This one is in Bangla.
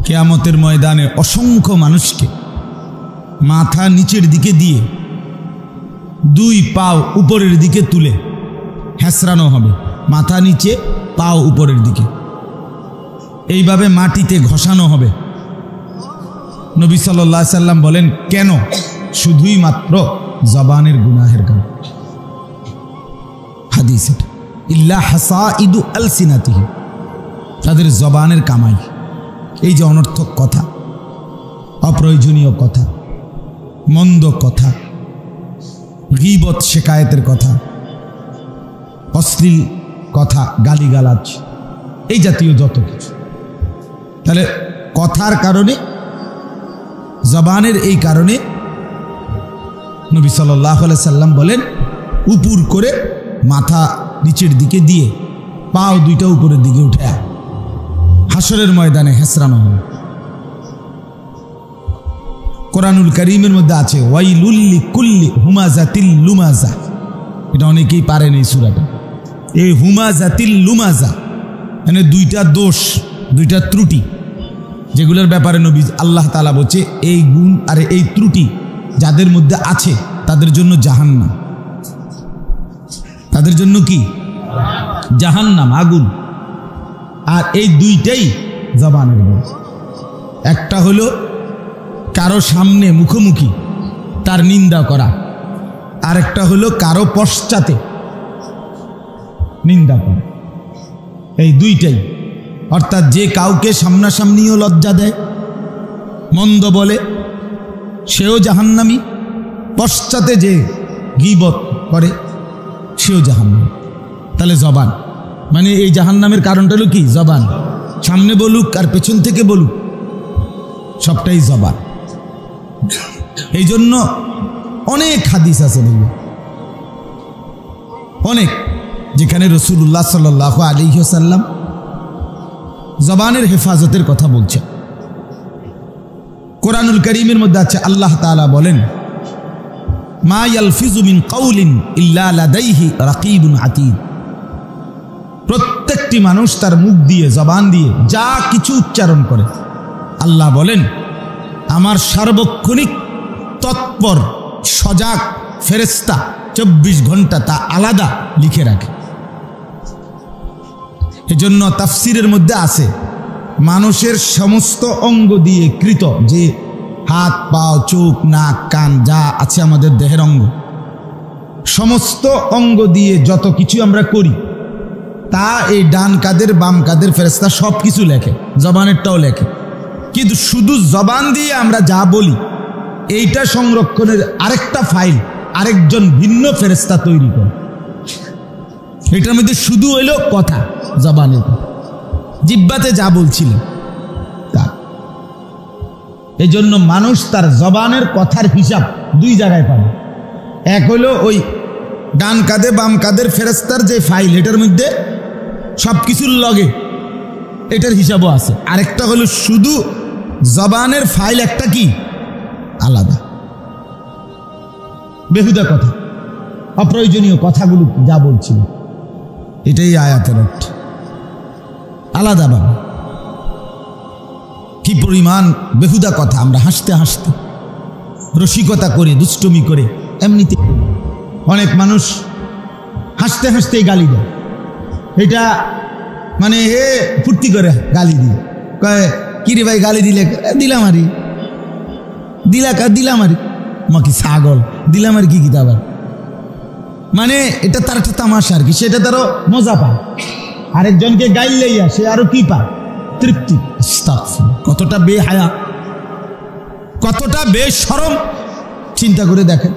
কিয়ামতের ময়দানে অসংখ্য মানুষকে মাথা নিচের দিকে দিয়ে দুই পাও উপরের দিকে তুলে হেসরানো হবে। মাথা নিচে, পাও উপরের দিকে, এইভাবে মাটিতে ঘষানো হবে। নবী সাল্লাল্লাহু আলাইহি সাল্লাম বলেন, কেন? শুধুই মাত্র জবানের গুনাহের কারণে। হাদিস এটা, ইল্লা হাসাইদু আলসিনাতিহি, তাদের জবানের কামাই। এই যে অনর্থক কথা, অপ্রয়োজনীয় কথা, মন্দ কথা, গীবত শিকায়েতের কথা, অশ্লীল কথা, গালিগালাজ, এই জাতীয় যত কিছু। তাহলে কথার কারণে, জবানের এই কারণে নবী সাল্লাল্লাহু আলাইহি সাল্লাম বলেন, উপর করে মাথা নিচের দিকে দিয়ে পাও দুইটা উপরের দিকে উঠে হাসরের ময়দানে হেসরানো হবে। কোরআনুল কারীমের মধ্যে আছে ওয়াইলুল লিকুল্লি হুমাযাতিল লুমাযা। এটা অনেকেই পারেন এই সূরাটা। এই হুমাযাতিল লুমাযা মানে দুইটা দোষ, দুইটা ত্রুটি, যেগুলোর ব্যাপারে নবী আল্লাহ তাআলা বলছে এই গুণ আর এই ত্রুটি যাদের মধ্যে আছে তাদের জন্য জাহান্নাম। তাদের জন্য কি? জাহান্নাম, আগুন। আর এই দুইটাই জবানের গুণ। একটা হলো কারো সামনে মুখোমুখি তার নিন্দা করা, আর একটা হলো কারো পশ্চাতে নিন্দা করা। এই দুইটাই, অর্থাৎ যে কাউকে সামনাসামনিও লজ্জা দেয়, মন্দ বলে, সেও জাহান্নামী। পশ্চাতে যে গীবত করে, সেও জাহান্নামী। তাহলে জবান মানে এই জাহান্নামের কারণটা হলো কি? জবান। সামনে বলুক আর পেছন থেকে বলুক, সবটাই জবান। এই জন্য অনেক হাদিস আছে ভাইয়া, অনেক, যেখানে রাসূলুল্লাহ সাল্লাল্লাহু আলাইহি ওয়াসাল্লাম জবানের হেফাজতের কথা বলছেন। কোরআনুল কারীমের মধ্যে আছে, আল্লাহ তাআলা বলেন, মা ইয়ালফিজু মিন কাউলিন ইল্লা লাদাইহি রাকিবুন আতীদ। প্রত্যেকটি মানুষ তার মুখ দিয়ে, জবান দিয়ে যা কিছু উচ্চারণ করে, আল্লাহ বলেন আমার সার্বক্ষণিক তৎপর সজাগ ফেরেশতা 24 ঘন্টা তা আলাদা লিখে রাখে। এজন্য তাফসিরের মধ্যে আছে, মানুষের সমস্ত অঙ্গ দিয়ে কৃত, যে হাত, পা, চোখ, নাক, কান যা আছে আমাদের দেহের অঙ্গ, সমস্ত অঙ্গ দিয়ে যত কিছু আমরা করি তা এই ডান কাদের বাম কাদের ফেরেশতা সব কিছু লেখে, জবানেরটাও লেখে। কিন্তু শুধু জবান দিয়ে আমরা যা বলি এইটা সংরক্ষণের আরেকটা ফাইল আরেকজন ভিন্ন ফেরেশতা তৈরি করে। এটার মধ্যে শুধু হইল কথা, জবানের কথা, জিহ্বাতে যা বলছিলেন তা। এই জন্য মানুষ তার জবানের কথার হিসাব দুই জায়গায় পাবে। এক হলো ওই ডান কাঁধে বাম কাঁধের ফেরেশতার যে ফাইল, এটার মধ্যে সব কিছুর লগে এটার হিসাবও আছে। আরেকটা হলো শুধু জবানের ফাইল একটা কি আলাদা, বেহুদা কথা, অপ্রয়োজনীয় কথাগুলো যা বলছিল, এটাই আয়াতের অর্থ। আলাদাভাবে কি পরিমাণ বেহুদা কথা আমরা হাসতে হাসতে, রসিকতা করে, দুষ্টমি করে, এমনিতে অনেক মানুষ হাসতে হাসতেই গালি দেয়। এটা মানে ফুর্তি করে গালি দিয়ে কয়, কিরে ভাই গালি দিলে? দিলাম আরি, দিলাম আরি, মাকি ছাগল দিলাম আর কি আবার, মানে এটা তার একটা তামাশা আর কি, সেটা তারও মজা পায়। আরেকজনকে গাইলেই সে আরো কি পায়? তৃপ্তি। কতটা বেহায়া, কতটা বেশরম, চিন্তা করে দেখেন।